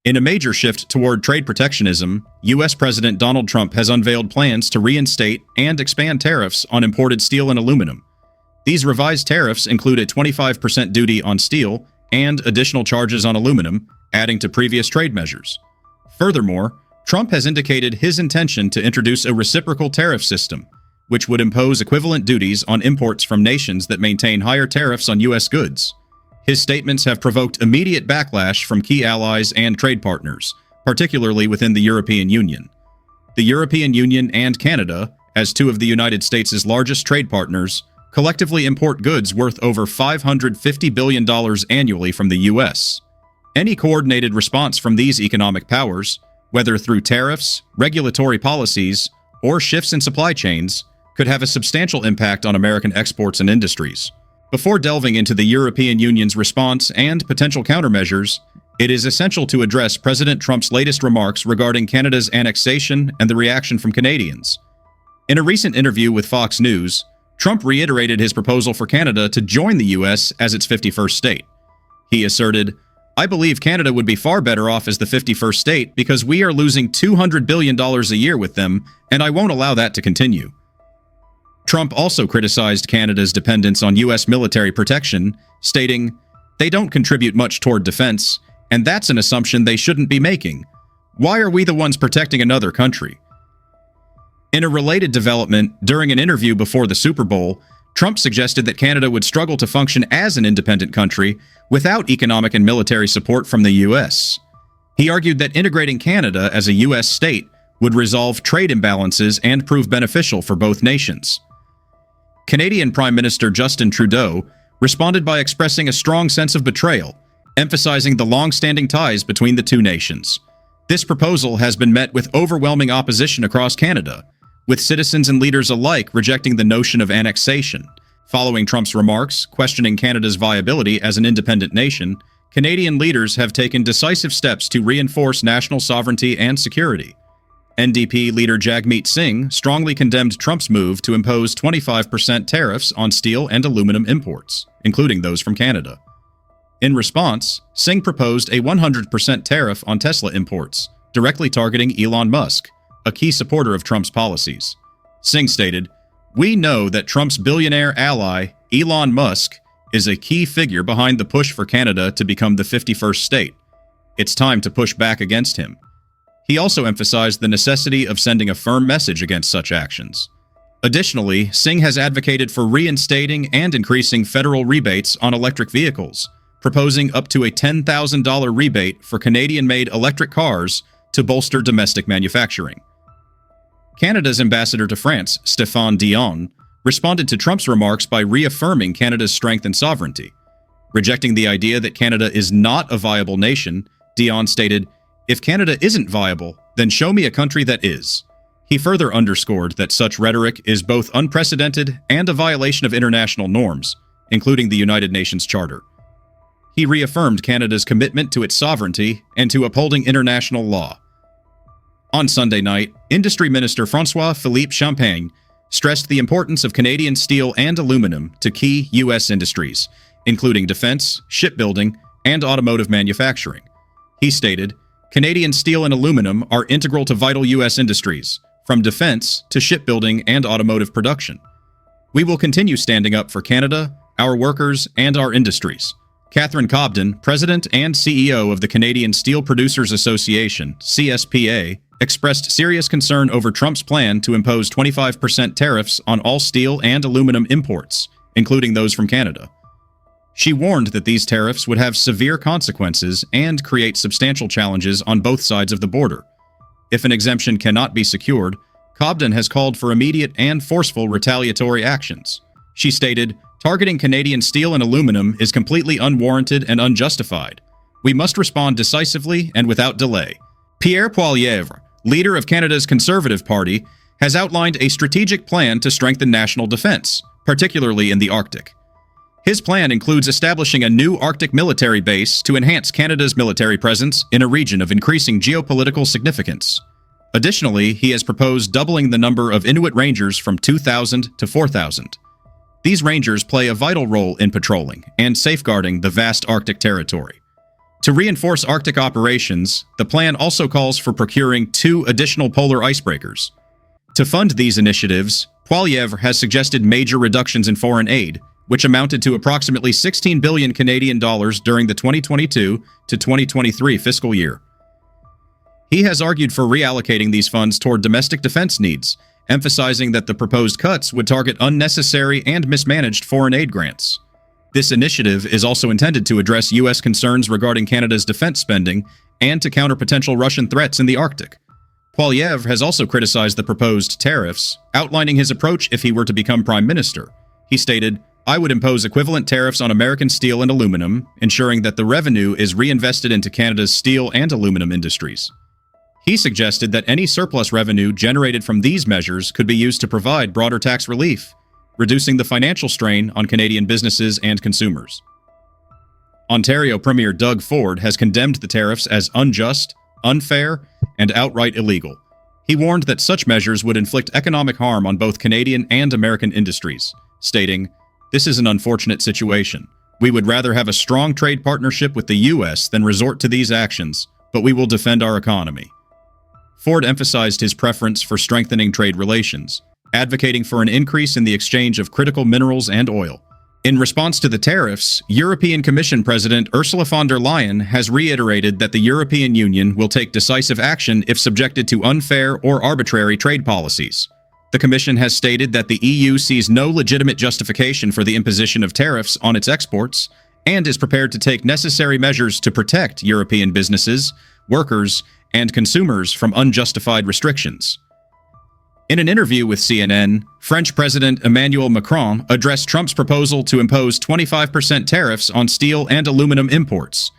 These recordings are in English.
In a major shift toward trade protectionism, U.S. President Donald Trump has unveiled plans to reinstate and expand tariffs on imported steel and aluminum. These revised tariffs include a 25% duty on steel and additional charges on aluminum, adding to previous trade measures. Furthermore, Trump has indicated his intention to introduce a reciprocal tariff system, which would impose equivalent duties on imports from nations that maintain higher tariffs on U.S. goods. His statements have provoked immediate backlash from key allies and trade partners, particularly within the European Union. The European Union and Canada, as two of the United States' largest trade partners, collectively import goods worth over $550 billion annually from the U.S. Any coordinated response from these economic powers, whether through tariffs, regulatory policies, or shifts in supply chains, could have a substantial impact on American exports and industries. Before delving into the European Union's response and potential countermeasures, it is essential to address President Trump's latest remarks regarding Canada's annexation and the reaction from Canadians. In a recent interview with Fox News, Trump reiterated his proposal for Canada to join the U.S. as its 51st state. He asserted, "I believe Canada would be far better off as the 51st state because we are losing $200 billion a year with them, and I won't allow that to continue." Trump also criticized Canada's dependence on U.S. military protection, stating, "They don't contribute much toward defense, and that's an assumption they shouldn't be making. Why are we the ones protecting another country?" In a related development, during an interview before the Super Bowl, Trump suggested that Canada would struggle to function as an independent country without economic and military support from the U.S. He argued that integrating Canada as a U.S. state would resolve trade imbalances and prove beneficial for both nations. Canadian Prime Minister Justin Trudeau responded by expressing a strong sense of betrayal, emphasizing the long-standing ties between the two nations. This proposal has been met with overwhelming opposition across Canada, with citizens and leaders alike rejecting the notion of annexation. Following Trump's remarks questioning Canada's viability as an independent nation, Canadian leaders have taken decisive steps to reinforce national sovereignty and security. NDP leader Jagmeet Singh strongly condemned Trump's move to impose 25% tariffs on steel and aluminum imports, including those from Canada. In response, Singh proposed a 100% tariff on Tesla imports, directly targeting Elon Musk, a key supporter of Trump's policies. Singh stated, "We know that Trump's billionaire ally, Elon Musk, is a key figure behind the push for Canada to become the 51st state. It's time to push back against him." He also emphasized the necessity of sending a firm message against such actions. Additionally, Singh has advocated for reinstating and increasing federal rebates on electric vehicles, proposing up to a $10,000 rebate for Canadian-made electric cars to bolster domestic manufacturing. Canada's ambassador to France, Stéphane Dion, responded to Trump's remarks by reaffirming Canada's strength and sovereignty. Rejecting the idea that Canada is not a viable nation, Dion stated, "If Canada isn't viable, then show me a country that is." He further underscored that such rhetoric is both unprecedented and a violation of international norms, including the United Nations Charter. He reaffirmed Canada's commitment to its sovereignty and to upholding international law. On Sunday night, Industry Minister François-Philippe Champagne stressed the importance of Canadian steel and aluminum to key U.S. industries, including defense, shipbuilding, and automotive manufacturing. He stated, "Canadian steel and aluminum are integral to vital U.S. industries, from defense to shipbuilding and automotive production. We will continue standing up for Canada, our workers, and our industries." Catherine Cobden, President and CEO of the Canadian Steel Producers Association, CSPA, expressed serious concern over Trump's plan to impose 25% tariffs on all steel and aluminum imports, including those from Canada. She warned that these tariffs would have severe consequences and create substantial challenges on both sides of the border. If an exemption cannot be secured, Cobden has called for immediate and forceful retaliatory actions. She stated, "Targeting Canadian steel and aluminum is completely unwarranted and unjustified. We must respond decisively and without delay." Pierre Poilievre, leader of Canada's Conservative Party, has outlined a strategic plan to strengthen national defense, particularly in the Arctic. His plan includes establishing a new Arctic military base to enhance Canada's military presence in a region of increasing geopolitical significance. Additionally, he has proposed doubling the number of Inuit Rangers from 2,000 to 4,000. These Rangers play a vital role in patrolling and safeguarding the vast Arctic territory. To reinforce Arctic operations, the plan also calls for procuring 2 additional polar icebreakers. To fund these initiatives, Poilievre has suggested major reductions in foreign aid, which amounted to approximately 16 billion Canadian dollars during the 2022 to 2023 fiscal year. He has argued for reallocating these funds toward domestic defense needs, emphasizing that the proposed cuts would target unnecessary and mismanaged foreign aid grants. This initiative is also intended to address U.S. concerns regarding Canada's defense spending and to counter potential Russian threats in the Arctic. Poilievre has also criticized the proposed tariffs, outlining his approach if he were to become prime minister. He stated, "I would impose equivalent tariffs on American steel and aluminum, ensuring that the revenue is reinvested into Canada's steel and aluminum industries." He suggested that any surplus revenue generated from these measures could be used to provide broader tax relief, reducing the financial strain on Canadian businesses and consumers. Ontario Premier Doug Ford has condemned the tariffs as unjust, unfair, and outright illegal. He warned that such measures would inflict economic harm on both Canadian and American industries, stating, "This is an unfortunate situation. We would rather have a strong trade partnership with the U.S. than resort to these actions, but we will defend our economy." Ford emphasized his preference for strengthening trade relations, advocating for an increase in the exchange of critical minerals and oil. In response to the tariffs, European Commission President Ursula von der Leyen has reiterated that the European Union will take decisive action if subjected to unfair or arbitrary trade policies. The Commission has stated that the EU sees no legitimate justification for the imposition of tariffs on its exports and is prepared to take necessary measures to protect European businesses, workers, and consumers from unjustified restrictions. In an interview with CNN, French President Emmanuel Macron addressed Trump's proposal to impose 25% tariffs on steel and aluminum imports.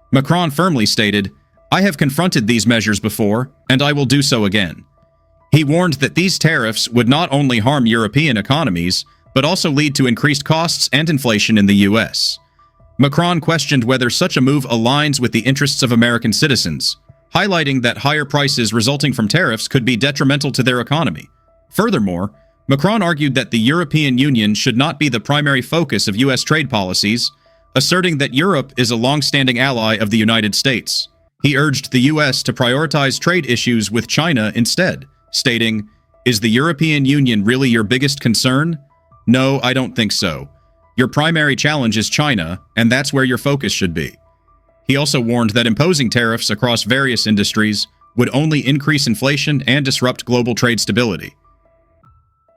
Macron firmly stated, "I have confronted these measures before, and I will do so again." He warned that these tariffs would not only harm European economies, but also lead to increased costs and inflation in the U.S. Macron questioned whether such a move aligns with the interests of American citizens, highlighting that higher prices resulting from tariffs could be detrimental to their economy. Furthermore, Macron argued that the European Union should not be the primary focus of U.S. trade policies, asserting that Europe is a long-standing ally of the United States. He urged the U.S. to prioritize trade issues with China instead, stating, "Is the European Union really your biggest concern? No, I don't think so. Your primary challenge is China, and that's where your focus should be." He also warned that imposing tariffs across various industries would only increase inflation and disrupt global trade stability.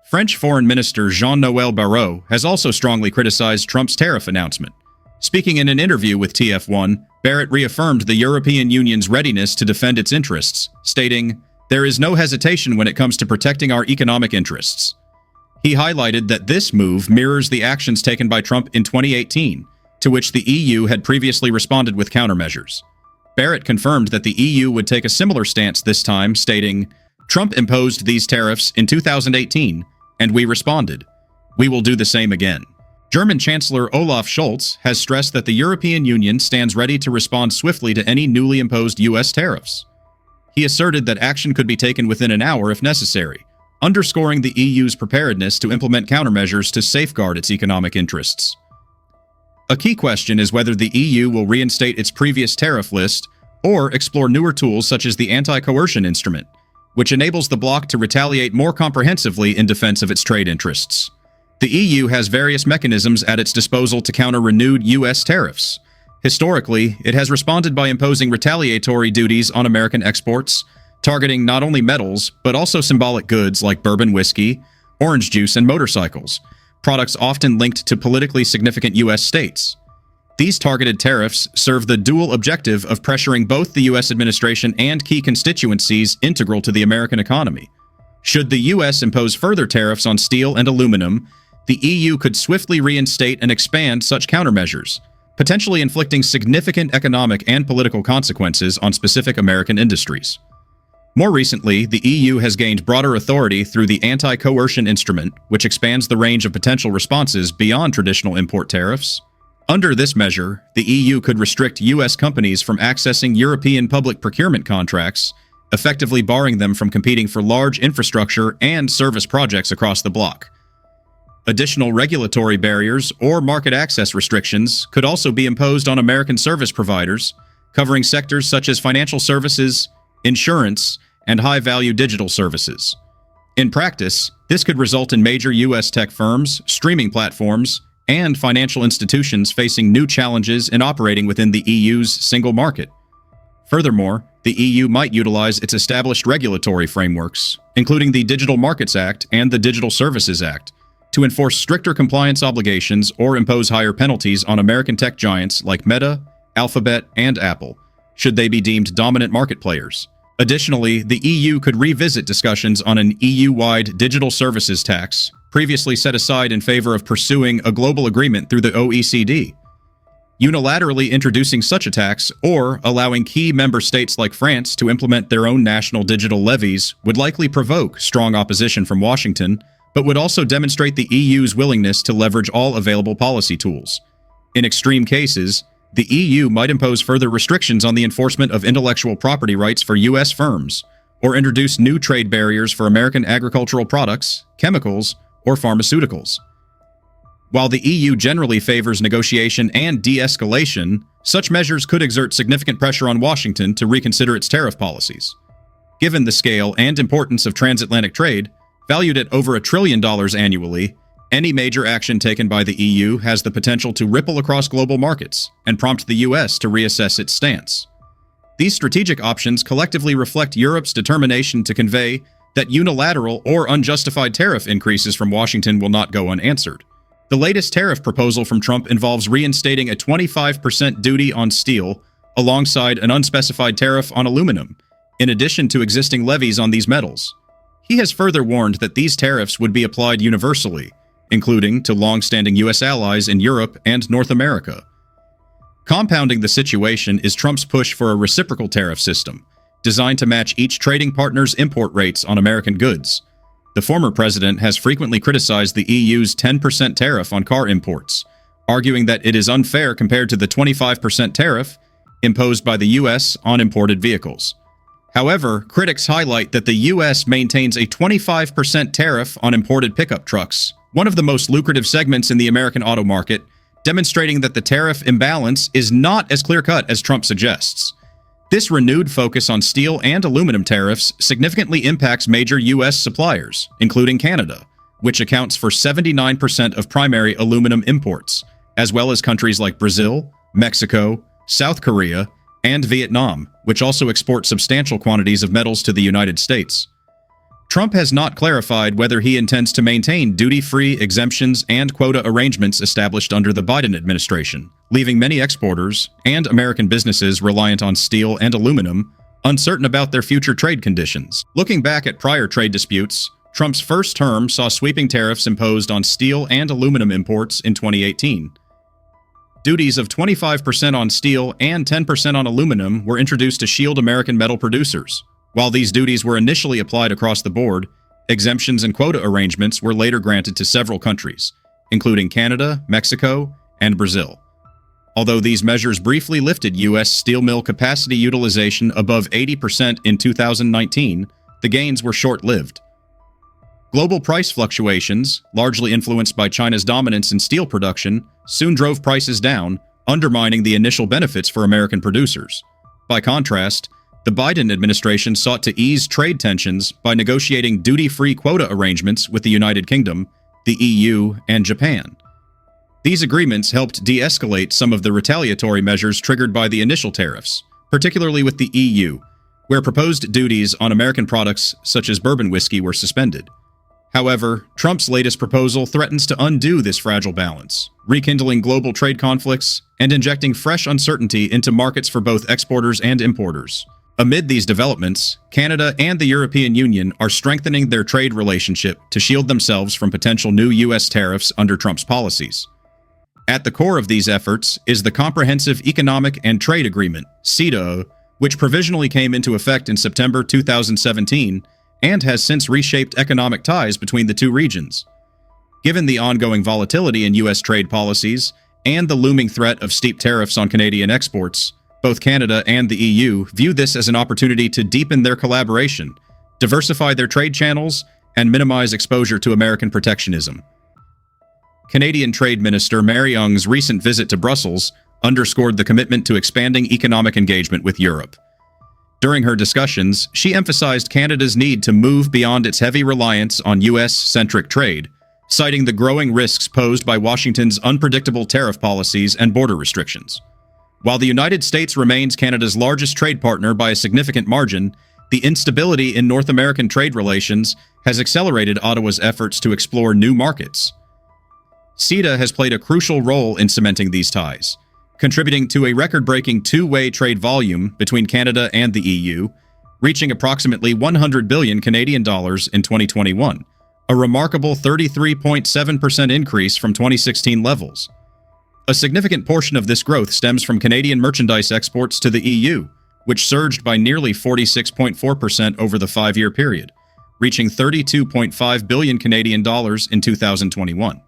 French Foreign Minister Jean-Noël Barrot has also strongly criticized Trump's tariff announcement. Speaking in an interview with TF1, Barrot reaffirmed the European Union's readiness to defend its interests, stating, "There is no hesitation when it comes to protecting our economic interests." He highlighted that this move mirrors the actions taken by Trump in 2018, to which the EU had previously responded with countermeasures. Barrot confirmed that the EU would take a similar stance this time, stating, "Trump imposed these tariffs in 2018, and we responded. We will do the same again." German Chancellor Olaf Scholz has stressed that the European Union stands ready to respond swiftly to any newly imposed U.S. tariffs. He asserted that action could be taken within an hour if necessary, underscoring the EU's preparedness to implement countermeasures to safeguard its economic interests. A key question is whether the EU will reinstate its previous tariff list or explore newer tools such as the anti-coercion instrument, which enables the bloc to retaliate more comprehensively in defense of its trade interests. The EU has various mechanisms at its disposal to counter renewed U.S. tariffs. Historically, it has responded by imposing retaliatory duties on American exports, targeting not only metals, but also symbolic goods like bourbon whiskey, orange juice, and motorcycles, products often linked to politically significant U.S. states. These targeted tariffs serve the dual objective of pressuring both the U.S. administration and key constituencies integral to the American economy. Should the U.S. impose further tariffs on steel and aluminum, the EU could swiftly reinstate and expand such countermeasures, potentially inflicting significant economic and political consequences on specific American industries. More recently, the EU has gained broader authority through the anti-coercion instrument, which expands the range of potential responses beyond traditional import tariffs. Under this measure, the EU could restrict U.S. companies from accessing European public procurement contracts, effectively barring them from competing for large infrastructure and service projects across the bloc. Additional regulatory barriers or market access restrictions could also be imposed on American service providers, covering sectors such as financial services, insurance, and high-value digital services. In practice, this could result in major U.S. tech firms, streaming platforms, and financial institutions facing new challenges in operating within the EU's single market. Furthermore, the EU might utilize its established regulatory frameworks, including the Digital Markets Act and the Digital Services Act, to enforce stricter compliance obligations or impose higher penalties on American tech giants like Meta, Alphabet, and Apple, should they be deemed dominant market players. Additionally, the EU could revisit discussions on an EU-wide digital services tax, previously set aside in favor of pursuing a global agreement through the OECD. Unilaterally introducing such a tax or allowing key member states like France to implement their own national digital levies would likely provoke strong opposition from Washington, but would also demonstrate the EU's willingness to leverage all available policy tools. In extreme cases, the EU might impose further restrictions on the enforcement of intellectual property rights for U.S. firms, or introduce new trade barriers for American agricultural products, chemicals, or pharmaceuticals. While the EU generally favors negotiation and de-escalation, such measures could exert significant pressure on Washington to reconsider its tariff policies. Given the scale and importance of transatlantic trade, valued at over $1 trillion annually, any major action taken by the EU has the potential to ripple across global markets and prompt the US to reassess its stance. These strategic options collectively reflect Europe's determination to convey that unilateral or unjustified tariff increases from Washington will not go unanswered. The latest tariff proposal from Trump involves reinstating a 25% duty on steel alongside an unspecified tariff on aluminum, in addition to existing levies on these metals. He has further warned that these tariffs would be applied universally, including to long-standing U.S. allies in Europe and North America. Compounding the situation is Trump's push for a reciprocal tariff system, designed to match each trading partner's import rates on American goods. The former president has frequently criticized the EU's 10% tariff on car imports, arguing that it is unfair compared to the 25% tariff imposed by the U.S. on imported vehicles. However, critics highlight that the U.S. maintains a 25% tariff on imported pickup trucks, one of the most lucrative segments in the American auto market, demonstrating that the tariff imbalance is not as clear-cut as Trump suggests. This renewed focus on steel and aluminum tariffs significantly impacts major U.S. suppliers, including Canada, which accounts for 79% of primary aluminum imports, as well as countries like Brazil, Mexico, South Korea, and Vietnam, which also export substantial quantities of metals to the United States. Trump has not clarified whether he intends to maintain duty-free exemptions and quota arrangements established under the Biden administration, leaving many exporters and American businesses reliant on steel and aluminum uncertain about their future trade conditions. Looking back at prior trade disputes, Trump's first term saw sweeping tariffs imposed on steel and aluminum imports in 2018. Duties of 25% on steel and 10% on aluminum were introduced to shield American metal producers. While these duties were initially applied across the board, exemptions and quota arrangements were later granted to several countries, including Canada, Mexico, and Brazil. Although these measures briefly lifted U.S. steel mill capacity utilization above 80% in 2019, the gains were short-lived. Global price fluctuations, largely influenced by China's dominance in steel production, soon drove prices down, undermining the initial benefits for American producers. By contrast, the Biden administration sought to ease trade tensions by negotiating duty-free quota arrangements with the United Kingdom, the EU, and Japan. These agreements helped de-escalate some of the retaliatory measures triggered by the initial tariffs, particularly with the EU, where proposed duties on American products such as bourbon whiskey were suspended. However, Trump's latest proposal threatens to undo this fragile balance, rekindling global trade conflicts and injecting fresh uncertainty into markets for both exporters and importers. Amid these developments, Canada and the European Union are strengthening their trade relationship to shield themselves from potential new U.S. tariffs under Trump's policies. At the core of these efforts is the Comprehensive Economic and Trade Agreement, CETA, which provisionally came into effect in September 2017 and has since reshaped economic ties between the two regions. Given the ongoing volatility in U.S. trade policies and the looming threat of steep tariffs on Canadian exports, both Canada and the EU view this as an opportunity to deepen their collaboration, diversify their trade channels, and minimize exposure to American protectionism. Canadian Trade Minister Mary Ng's recent visit to Brussels underscored the commitment to expanding economic engagement with Europe. During her discussions, she emphasized Canada's need to move beyond its heavy reliance on U.S.-centric trade, citing the growing risks posed by Washington's unpredictable tariff policies and border restrictions. While the United States remains Canada's largest trade partner by a significant margin, the instability in North American trade relations has accelerated Ottawa's efforts to explore new markets. CETA has played a crucial role in cementing these ties, contributing to a record-breaking two-way trade volume between Canada and the EU, reaching approximately 100 billion Canadian dollars in 2021, a remarkable 33.7% increase from 2016 levels. A significant portion of this growth stems from Canadian merchandise exports to the EU, which surged by nearly 46.4% over the 5-year period, reaching 32.5 billion Canadian dollars in 2021.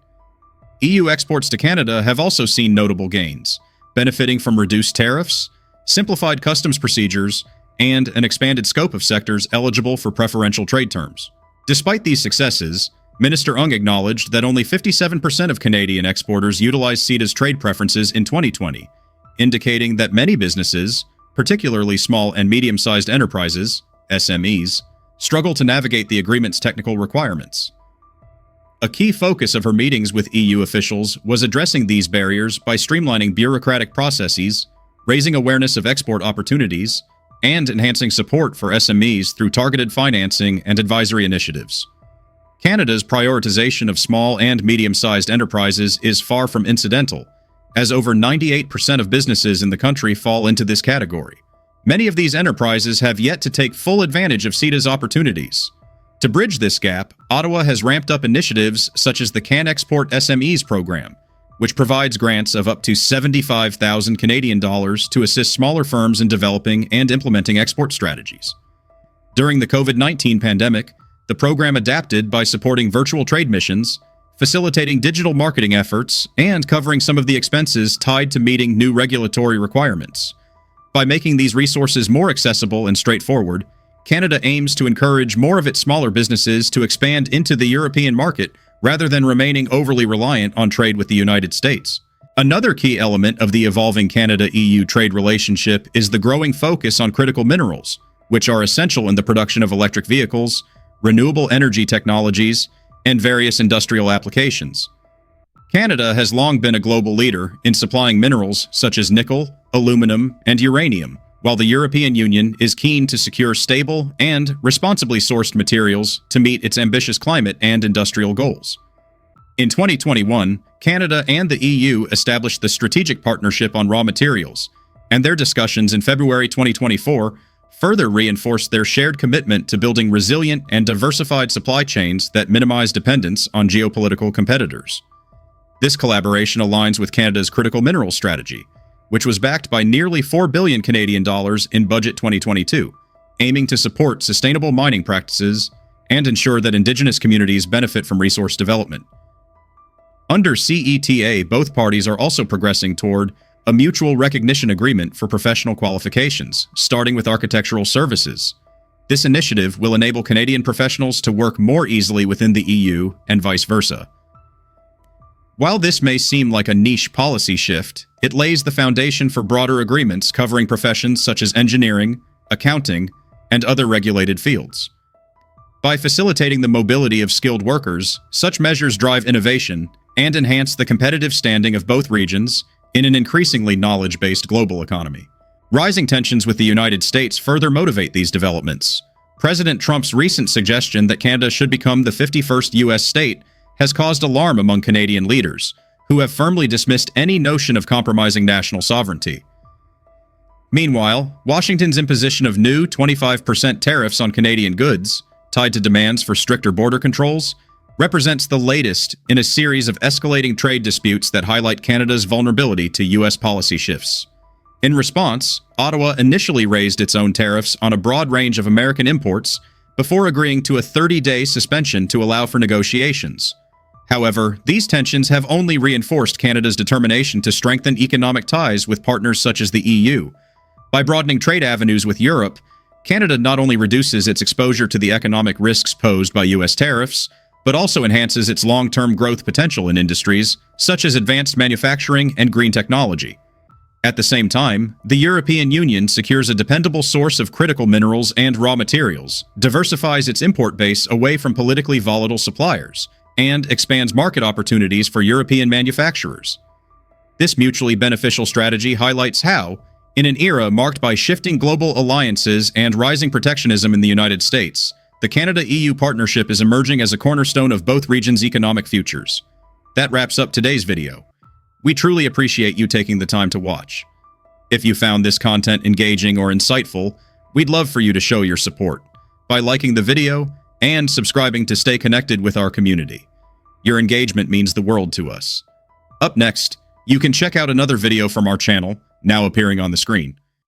EU exports to Canada have also seen notable gains, benefiting from reduced tariffs, simplified customs procedures, and an expanded scope of sectors eligible for preferential trade terms. Despite these successes, Minister Ung acknowledged that only 57% of Canadian exporters utilized CETA's trade preferences in 2020, indicating that many businesses, particularly small and medium-sized enterprises, SMEs, struggle to navigate the agreement's technical requirements. A key focus of her meetings with EU officials was addressing these barriers by streamlining bureaucratic processes, raising awareness of export opportunities, and enhancing support for SMEs through targeted financing and advisory initiatives. Canada's prioritization of small and medium-sized enterprises is far from incidental, as over 98% of businesses in the country fall into this category. Many of these enterprises have yet to take full advantage of CETA's opportunities. To bridge this gap, Ottawa has ramped up initiatives such as the Can Export SMEs program, which provides grants of up to 75,000 Canadian dollars to assist smaller firms in developing and implementing export strategies. During the COVID-19 pandemic, the program adapted by supporting virtual trade missions, facilitating digital marketing efforts, and covering some of the expenses tied to meeting new regulatory requirements. By making these resources more accessible and straightforward, Canada aims to encourage more of its smaller businesses to expand into the European market rather than remaining overly reliant on trade with the United States. Another key element of the evolving Canada-EU trade relationship is the growing focus on critical minerals, which are essential in the production of electric vehicles, renewable energy technologies, and various industrial applications. Canada has long been a global leader in supplying minerals such as nickel, aluminum, and uranium, while the European Union is keen to secure stable and responsibly sourced materials to meet its ambitious climate and industrial goals. In 2021, Canada and the EU established the Strategic Partnership on Raw Materials, and their discussions in February 2024 further reinforced their shared commitment to building resilient and diversified supply chains that minimize dependence on geopolitical competitors. This collaboration aligns with Canada's critical minerals strategy, which was backed by nearly 4 billion Canadian dollars in Budget 2022, aiming to support sustainable mining practices and ensure that Indigenous communities benefit from resource development. Under CETA, both parties are also progressing toward a mutual recognition agreement for professional qualifications, starting with architectural services. This initiative will enable Canadian professionals to work more easily within the EU and vice versa. While this may seem like a niche policy shift, it lays the foundation for broader agreements covering professions such as engineering, accounting, and other regulated fields. By facilitating the mobility of skilled workers, such measures drive innovation and enhance the competitive standing of both regions in an increasingly knowledge-based global economy. Rising tensions with the United States further motivate these developments. President Trump's recent suggestion that Canada should become the 51st U.S. state has caused alarm among Canadian leaders, who have firmly dismissed any notion of compromising national sovereignty. Meanwhile, Washington's imposition of new 25% tariffs on Canadian goods, tied to demands for stricter border controls, represents the latest in a series of escalating trade disputes that highlight Canada's vulnerability to U.S. policy shifts. In response, Ottawa initially raised its own tariffs on a broad range of American imports before agreeing to a 30-day suspension to allow for negotiations. However, these tensions have only reinforced Canada's determination to strengthen economic ties with partners such as the EU. By broadening trade avenues with Europe, Canada not only reduces its exposure to the economic risks posed by U.S. tariffs, but also enhances its long-term growth potential in industries such as advanced manufacturing and green technology. At the same time, the European Union secures a dependable source of critical minerals and raw materials, diversifies its import base away from politically volatile suppliers, and expands market opportunities for European manufacturers. This mutually beneficial strategy highlights how, in an era marked by shifting global alliances and rising protectionism in the United States, the Canada-EU partnership is emerging as a cornerstone of both regions' economic futures. That wraps up today's video. We truly appreciate you taking the time to watch. If you found this content engaging or insightful, we'd love for you to show your support by liking the video and subscribing to stay connected with our community. Your engagement means the world to us. Up next, you can check out another video from our channel, now appearing on the screen.